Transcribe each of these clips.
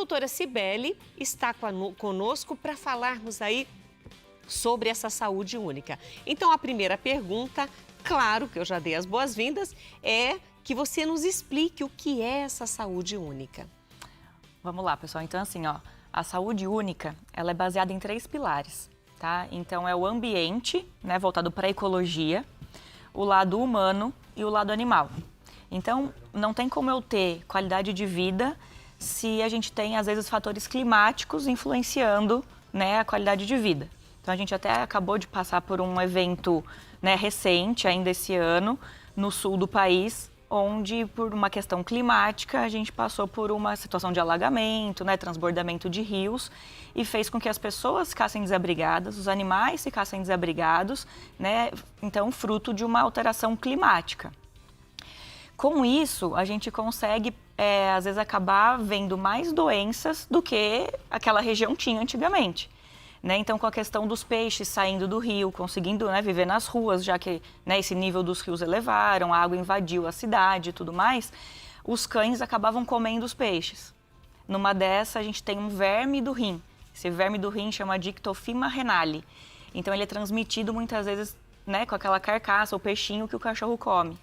doutora Cibele está conosco para falarmos aí sobre essa saúde única. Então, a primeira pergunta, claro que eu já dei as boas-vindas, é que você nos explique o que é essa saúde única. Vamos lá, pessoal. Então, assim, ó, a saúde única, ela é baseada em 3 pilares, tá? Então, é o ambiente, né, voltado para a ecologia, o lado humano e o lado animal. Então, não tem como eu ter qualidade de vida se a gente tem, às vezes, fatores climáticos influenciando, né, a qualidade de vida. Então, a gente até acabou de passar por um evento, né, recente, ainda esse ano, no sul do país, onde, por uma questão climática, a gente passou por uma situação de alagamento, né, transbordamento de rios, e fez com que as pessoas ficassem desabrigadas, os animais ficassem desabrigados, né, então, fruto de uma alteração climática. Com isso, a gente consegue, às vezes, acabar vendo mais doenças do que aquela região tinha antigamente. Né? Então, com a questão dos peixes saindo do rio, conseguindo, né, viver nas ruas, já que, né, esse nível dos rios elevaram, a água invadiu a cidade e tudo mais, os cães acabavam comendo os peixes. Numa dessa, a gente tem um verme do rim. Esse verme do rim chama Dictofima renale. Então, ele é transmitido muitas vezes, né, com aquela carcaça, o peixinho que o cachorro come.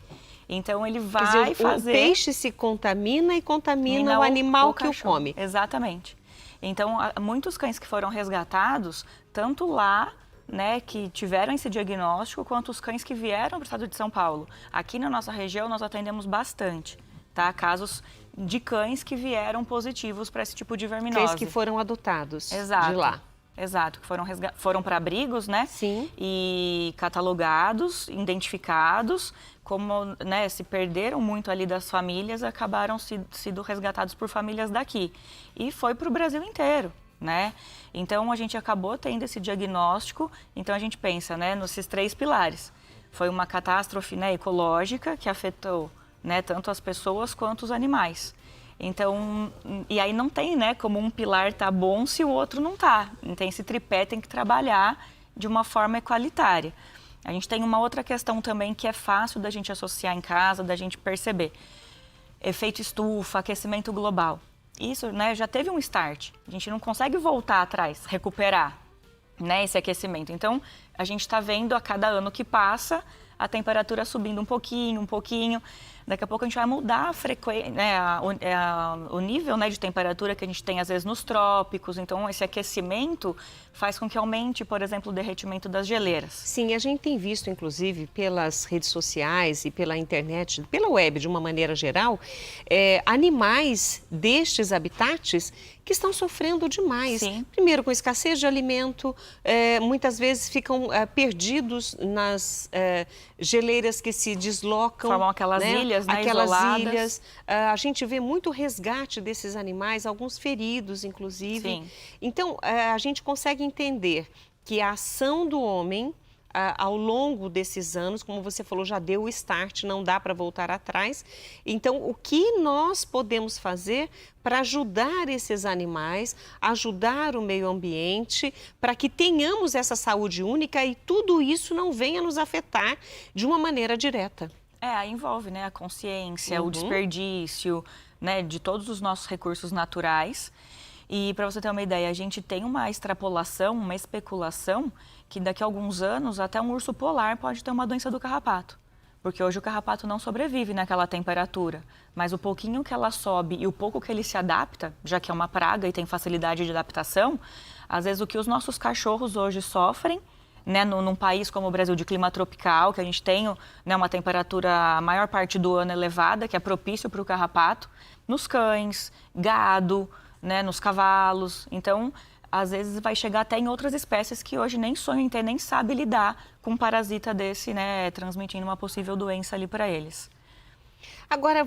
Então, ele vai fazer... O peixe se contamina e contamina o animal que o come. Exatamente. Então, muitos cães que foram resgatados, tanto lá, né, que tiveram esse diagnóstico, quanto os cães que vieram para o estado de São Paulo. Aqui na nossa região, nós atendemos bastante, tá? Casos de cães que vieram positivos para esse tipo de verminose. Cães que foram adotados de lá. Exato, que foram para abrigos, né? Sim. E catalogados, identificados, como, né, se perderam muito ali das famílias, acabaram sido resgatados por famílias daqui. E foi para o Brasil inteiro, né? Então, a gente acabou tendo esse diagnóstico, então a gente pensa, né, nesses 3 pilares. Foi uma catástrofe, né, ecológica que afetou, né, tanto as pessoas quanto os animais. Então, e aí não tem, né, como um pilar tá bom se o outro não tá. Então, esse tripé tem que trabalhar de uma forma equalitária. A gente tem uma outra questão também que é fácil da gente associar em casa, da gente perceber. Efeito estufa, aquecimento global. Isso, né, já teve um start. A gente não consegue voltar atrás, recuperar, né, esse aquecimento. Então, a gente está vendo a cada ano que passa a temperatura subindo um pouquinho. Daqui a pouco a gente vai mudar a frequência, né, o nível, né, de temperatura que a gente tem às vezes nos trópicos. Então, esse aquecimento faz com que aumente, por exemplo, o derretimento das geleiras. Sim, a gente tem visto, inclusive, pelas redes sociais e pela internet, pela web de uma maneira geral, animais destes habitats que estão sofrendo demais. Sim. Primeiro, com escassez de alimento, muitas vezes ficam perdidos nas geleiras que se deslocam. Formam aquelas ilhas, né, aquelas isoladas. ilhas. A gente vê muito resgate desses animais, alguns feridos, inclusive. Sim. Então, a gente consegue entender que a ação do homem, ao longo desses anos, como você falou, já deu o start, não dá para voltar atrás. Então, o que nós podemos fazer para ajudar esses animais, ajudar o meio ambiente, para que tenhamos essa saúde única e tudo isso não venha nos afetar de uma maneira direta? Aí envolve, né, a consciência, o desperdício, né, de todos os nossos recursos naturais. E para você ter uma ideia, a gente tem uma extrapolação, uma especulação, que daqui a alguns anos até um urso polar pode ter uma doença do carrapato. Porque hoje o carrapato não sobrevive naquela temperatura, mas o pouquinho que ela sobe e o pouco que ele se adapta, já que é uma praga e tem facilidade de adaptação, às vezes o que os nossos cachorros hoje sofrem, né, num país como o Brasil de clima tropical, que a gente tem, né, uma temperatura a maior parte do ano elevada, que é propício para o carrapato, nos cães, gado, né, nos cavalos. Então, às vezes vai chegar até em outras espécies que hoje nem sonham em ter, nem sabe lidar com um parasita desse, né, transmitindo uma possível doença ali para eles. Agora,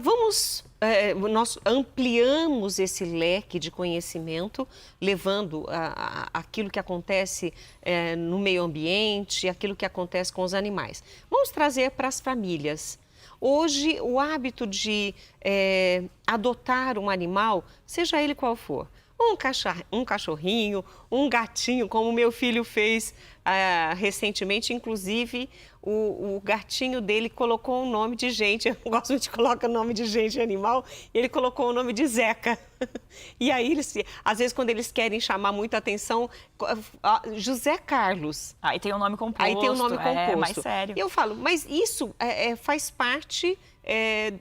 nós ampliamos esse leque de conhecimento, levando aquilo que acontece no meio ambiente, aquilo que acontece com os animais. Vamos trazer para as famílias. Hoje, o hábito de adotar um animal, seja ele qual for, um cachorrinho, um gatinho, como o meu filho fez recentemente, inclusive o gatinho dele colocou um nome de gente, eu gosto muito de colocar nome de gente e animal, e ele colocou o nome de Zeca. E aí, às vezes, quando eles querem chamar muita atenção, José Carlos. Aí tem um nome composto. Aí tem um nome composto. É mais sério. E eu falo, mas isso faz parte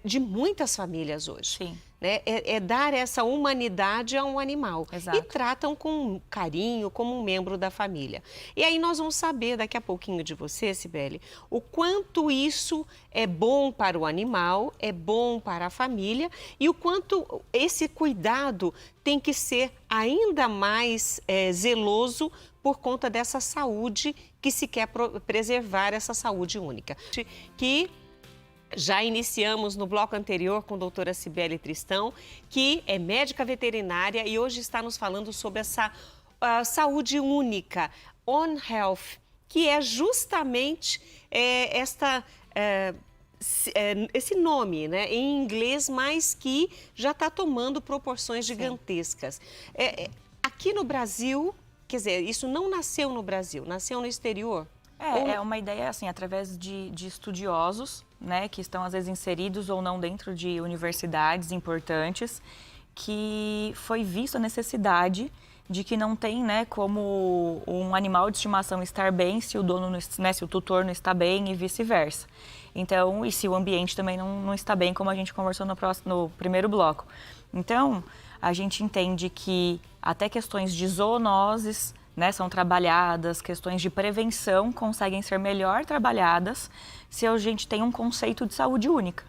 de muitas famílias hoje. Sim. Né? É dar essa humanidade a um animal. Exato. E tratam com carinho, como um membro da família. E aí nós vamos saber daqui a pouquinho de você, Cibele, o quanto isso é bom para o animal, é bom para a família e o quanto esse cuidado tem que ser ainda mais zeloso por conta dessa saúde que se quer preservar, essa saúde única. Que já iniciamos no bloco anterior com a doutora Cibele Tristão, que é médica veterinária e hoje está nos falando sobre essa saúde única, On Health, que é justamente esse nome, né, em inglês, mas que já está tomando proporções gigantescas. Aqui no Brasil, quer dizer, isso não nasceu no Brasil, nasceu no exterior? É uma ideia, assim, através de estudiosos, né, que estão às vezes inseridos ou não dentro de universidades importantes, que foi vista a necessidade de que não tem, né, como um animal de estimação estar bem se o dono, né, se o tutor não está bem e vice-versa. Então, e se o ambiente também não está bem, como a gente conversou no primeiro bloco. Então, a gente entende que até questões de zoonoses, né, são trabalhadas, questões de prevenção conseguem ser melhor trabalhadas se a gente tem um conceito de saúde única,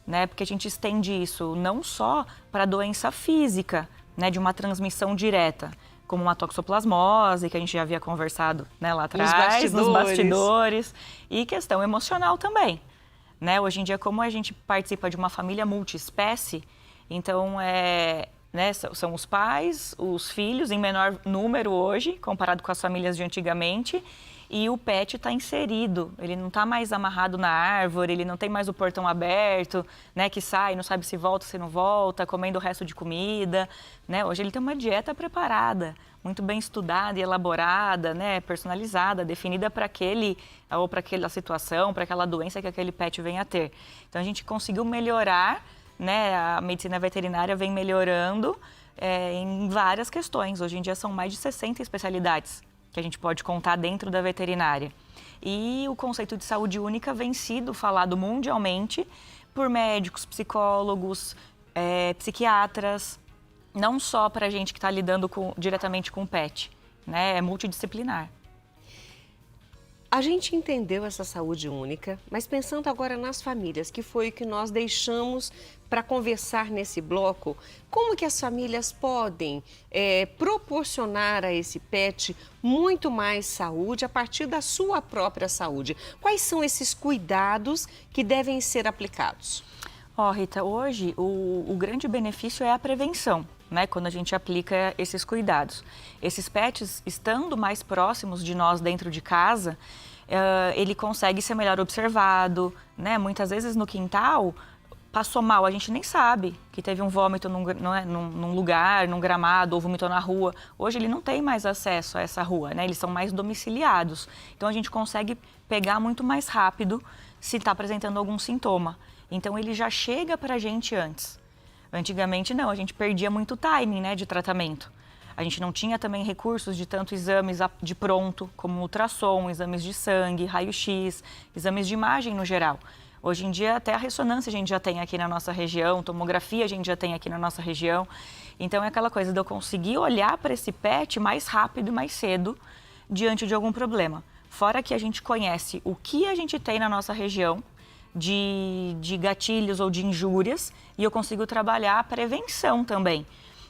né? Porque a gente estende isso não só para a doença física, né, de uma transmissão direta, como uma toxoplasmose, que a gente já havia conversado, né, lá atrás, nos bastidores, e questão emocional também, né? Hoje em dia, como a gente participa de uma família multiespécie, então né, são os pais, os filhos, em menor número hoje, comparado com as famílias de antigamente, e o pet está inserido, ele não está mais amarrado na árvore, ele não tem mais o portão aberto, né, que sai, não sabe se volta, se não volta, comendo o resto de comida, né? Hoje ele tem uma dieta preparada, muito bem estudada e elaborada, né, personalizada, definida para aquela situação, para aquela doença que aquele pet vem a ter. Então a gente conseguiu melhorar, né, a medicina veterinária vem melhorando em várias questões. Hoje em dia são mais de 60 especialidades que a gente pode contar dentro da veterinária. E o conceito de saúde única vem sido falado mundialmente por médicos, psicólogos, psiquiatras, não só para a gente que está lidando diretamente com o pet, né, é multidisciplinar. A gente entendeu essa saúde única, mas pensando agora nas famílias, que foi o que nós deixamos para conversar nesse bloco, como que as famílias podem proporcionar a esse pet muito mais saúde a partir da sua própria saúde? Quais são esses cuidados que devem ser aplicados? Rita, hoje o grande benefício é a prevenção, né, quando a gente aplica esses cuidados. Esses pets, estando mais próximos de nós dentro de casa, ele consegue ser melhor observado, né? Muitas vezes no quintal, passou mal, a gente nem sabe que teve um vômito num lugar, num gramado, ou vomitou na rua. Hoje ele não tem mais acesso a essa rua, né? Eles são mais domiciliados. Então a gente consegue pegar muito mais rápido se está apresentando algum sintoma. Então ele já chega para a gente antes. Antigamente não, a gente perdia muito timing, né, de tratamento. A gente não tinha também recursos de tanto exames de pronto, como ultrassom, exames de sangue, raio-x, exames de imagem no geral. Hoje em dia até a ressonância a gente já tem aqui na nossa região, tomografia a gente já tem aqui na nossa região. Então é aquela coisa de eu conseguir olhar para esse pet mais rápido e mais cedo diante de algum problema. Fora que a gente conhece o que a gente tem na nossa região, de gatilhos ou de injúrias, e eu consigo trabalhar a prevenção também.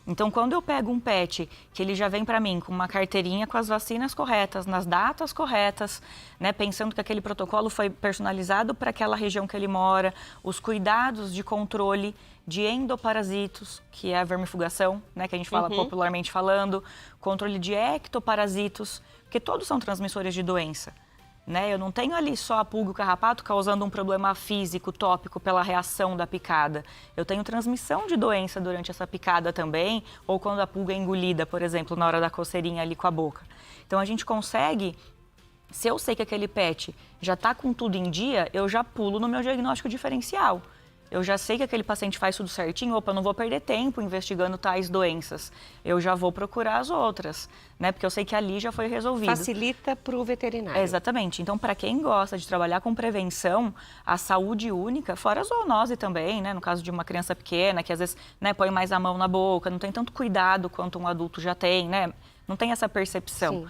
Então, quando eu pego um pet que ele já vem para mim com uma carteirinha com as vacinas corretas, nas datas corretas, né, pensando que aquele protocolo foi personalizado para aquela região que ele mora, os cuidados de controle de endoparasitos, que é a vermifugação, né, que a gente fala popularmente falando, controle de ectoparasitos, porque todos são transmissores de doença. né? Eu não tenho ali só a pulga e o carrapato causando um problema físico, tópico, pela reação da picada. Eu tenho transmissão de doença durante essa picada também, ou quando a pulga é engolida, por exemplo, na hora da coceirinha ali com a boca. Então a gente consegue, se eu sei que aquele pet já está com tudo em dia, eu já pulo no meu diagnóstico diferencial. Eu já sei que aquele paciente faz tudo certinho, opa, não vou perder tempo investigando tais doenças. Eu já vou procurar as outras, né? Porque eu sei que ali já foi resolvido. Facilita para o veterinário. Exatamente. Então, para quem gosta de trabalhar com prevenção, a saúde única, fora a zoonose também, né? No caso de uma criança pequena, que às vezes, né, põe mais a mão na boca, não tem tanto cuidado quanto um adulto já tem, né? Não tem essa percepção. Sim.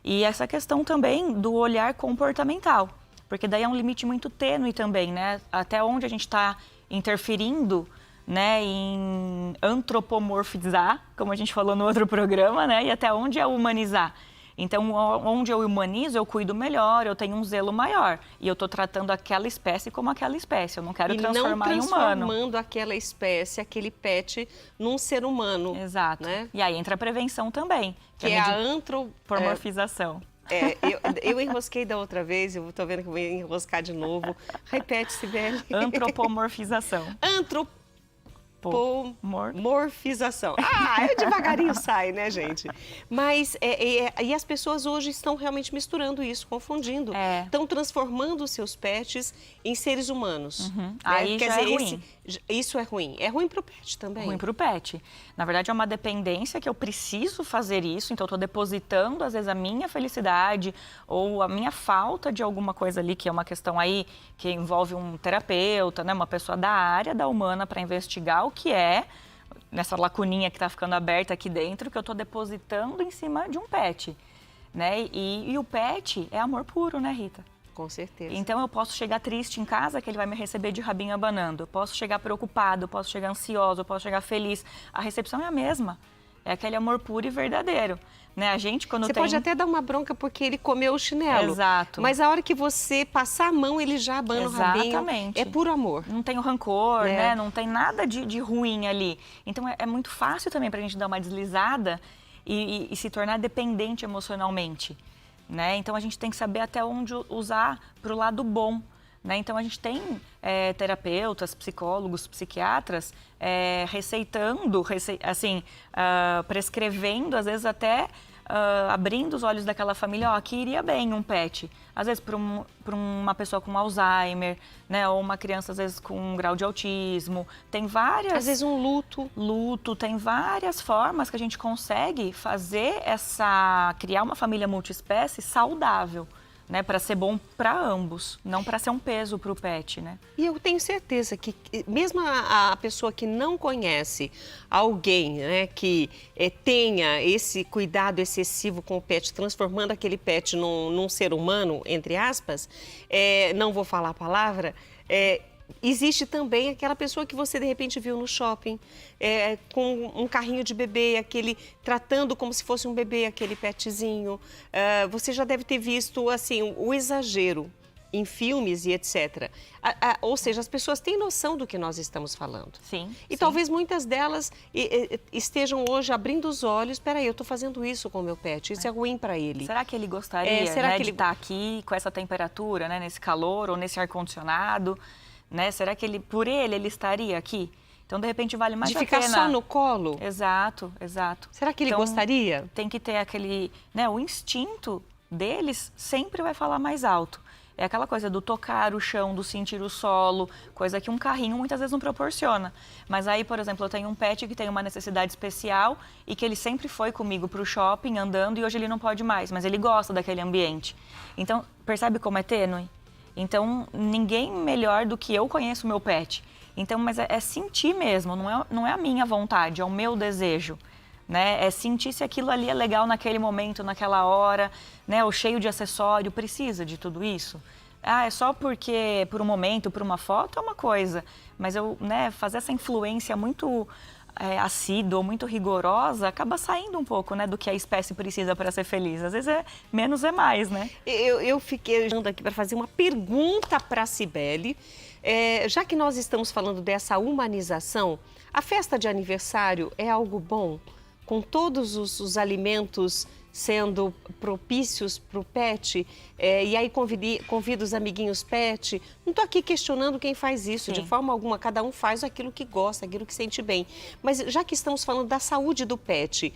E essa questão também do olhar comportamental, porque daí é um limite muito tênue também, né? Até onde a gente está interferindo, né, em antropomorfizar, como a gente falou no outro programa, né, e até onde é humanizar. Então, onde eu humanizo, eu cuido melhor, eu tenho um zelo maior. E eu estou tratando aquela espécie como aquela espécie. Eu não quero transformar em humano. Transformando aquela espécie, aquele pet, num ser humano. Exato. Né? E aí entra a prevenção também. Que é a antropomorfização. Eu enrosquei da outra vez, eu estou vendo que eu vou enroscar de novo. Repete, Sibeli. Antropomorfização. Antropomorfização. Devagarinho sai, né, gente? Mas, e as pessoas hoje estão realmente misturando isso, confundindo. Estão transformando os seus pets em seres humanos. Uhum. Aí quer dizer, é ruim. Isso é ruim. É ruim para o pet também. Ruim para o pet. Na verdade, é uma dependência que eu preciso fazer isso, então eu estou depositando, às vezes, a minha felicidade ou a minha falta de alguma coisa ali, que é uma questão aí que envolve um terapeuta, né, uma pessoa da área da humana para investigar o que é nessa lacuninha que está ficando aberta aqui dentro, que eu estou depositando em cima de um pet, né? E o pet é amor puro, né, Rita? Com certeza. Então eu posso chegar triste em casa, que ele vai me receber de rabinho abanando. Eu posso chegar preocupado, eu posso chegar ansioso, eu posso chegar feliz. A recepção é a mesma. É aquele amor puro e verdadeiro. Né? A gente, quando você pode até dar uma bronca porque ele comeu o chinelo. Exato. Mas a hora que você passar a mão, ele já abana o rabinho. Exatamente. É puro amor. Não tem o rancor, né? Não tem nada de ruim ali. Então é muito fácil também pra gente dar uma deslizada e se tornar dependente emocionalmente. Né? Então a gente tem que saber até onde usar para o lado bom. Né? Então a gente tem terapeutas, psicólogos, psiquiatras receitando, prescrevendo, às vezes até abrindo os olhos daquela família, aqui iria bem um pet. Às vezes para uma pessoa com Alzheimer, né? Ou uma criança às vezes com um grau de autismo. Tem várias... Às vezes um luto. Tem várias formas que a gente consegue fazer criar uma família multiespécie saudável. Né, para ser bom para ambos, não para ser um peso para o pet, né? E eu tenho certeza que mesmo a pessoa que não conhece alguém, né, que tenha esse cuidado excessivo com o pet, transformando aquele pet num ser humano, entre aspas, não vou falar a palavra, existe também aquela pessoa que você de repente viu no shopping, com um carrinho de bebê, tratando como se fosse um bebê, aquele petzinho. Você já deve ter visto assim, o exagero em filmes e etc. Ou seja, as pessoas têm noção do que nós estamos falando. Sim. E talvez muitas delas estejam hoje abrindo os olhos, espera aí, eu estou fazendo isso com o meu pet, isso é ruim para ele. Será que ele gostaria de estar aqui com essa temperatura, né, nesse calor ou nesse ar-condicionado? Né? Será que por ele estaria aqui? Então, de repente, vale mais a pena... De ficar só no colo? Exato, exato. Será que ele gostaria? Tem que ter aquele... Né, o instinto deles sempre vai falar mais alto. É aquela coisa do tocar o chão, do sentir o solo, coisa que um carrinho muitas vezes não proporciona. Mas aí, por exemplo, eu tenho um pet que tem uma necessidade especial e que ele sempre foi comigo para o shopping andando e hoje ele não pode mais, mas ele gosta daquele ambiente. Então, percebe como é tênue? Então, ninguém melhor do que eu conheço o meu pet. Então, mas é sentir mesmo, não é a minha vontade, é o meu desejo. Né? É sentir se aquilo ali é legal naquele momento, naquela hora, né? Ou cheio de acessório, precisa de tudo isso? É só porque por um momento, por uma foto é uma coisa. Mas fazer essa influência muito assídua, muito rigorosa, acaba saindo um pouco, né, do que a espécie precisa para ser feliz. Às vezes menos é mais, né? Eu fiquei aqui para fazer uma pergunta para a Sibeli. Já que nós estamos falando dessa humanização, a festa de aniversário é algo bom? com todos os alimentos sendo propícios para o pet, e aí convido os amiguinhos pet. Não estou aqui questionando quem faz isso, Sim. de forma alguma, cada um faz aquilo que gosta, aquilo que sente bem. Mas já que estamos falando da saúde do pet,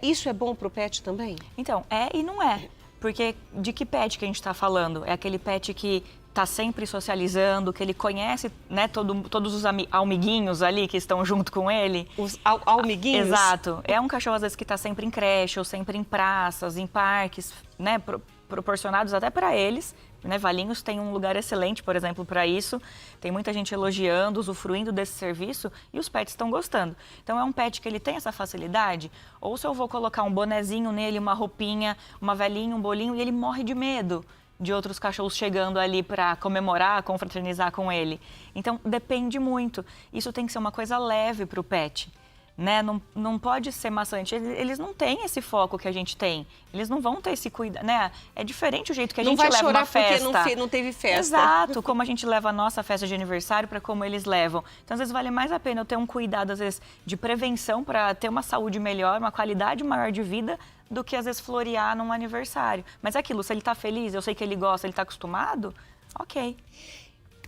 isso é bom para o pet também? Então, é e não é. Porque de que pet que a gente está falando? É aquele pet que está sempre socializando, que ele conhece, né, todos os amiguinhos ali que estão junto com ele. Os amiguinhos? Exato. É um cachorro, às vezes, que está sempre em creche ou sempre em praças, em parques, né, proporcionados até para eles. Né, Valinhos tem um lugar excelente, por exemplo, para isso. Tem muita gente elogiando, usufruindo desse serviço e os pets estão gostando. Então, é um pet que ele tem essa facilidade. Ou se eu vou colocar um bonezinho nele, uma roupinha, uma velhinha, um bolinho, e ele morre de medo de outros cachorros chegando ali para comemorar, confraternizar com ele. Então, depende muito. Isso tem que ser uma coisa leve para o pet. Né? Não pode ser maçante. Eles não têm esse foco que a gente tem. Eles não vão ter esse cuidado, né? É diferente o jeito que a gente leva uma festa. Não vai chorar porque não teve festa. Exato, como a gente leva a nossa festa de aniversário para como eles levam. Então, às vezes, vale mais a pena eu ter um cuidado, às vezes, de prevenção para ter uma saúde melhor, uma qualidade maior de vida, do que, às vezes, florear num aniversário. Mas é aquilo, se ele está feliz, eu sei que ele gosta, ele está acostumado, ok.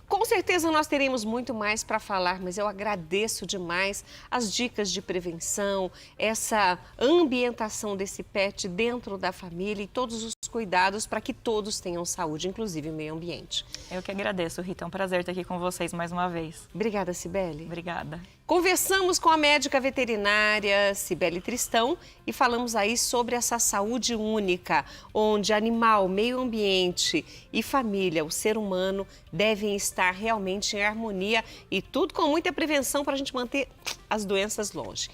Com certeza nós teremos muito mais para falar, mas eu agradeço demais as dicas de prevenção, essa ambientação desse pet dentro da família e todos os cuidados para que todos tenham saúde, inclusive o meio ambiente. Eu que agradeço, Rita. É um prazer estar aqui com vocês mais uma vez. Obrigada, Cibele. Obrigada. Conversamos com a médica veterinária Cibele Tristão e falamos aí sobre essa saúde única, onde animal, meio ambiente e família, o ser humano, devem estar realmente em harmonia e tudo com muita prevenção para a gente manter as doenças longe.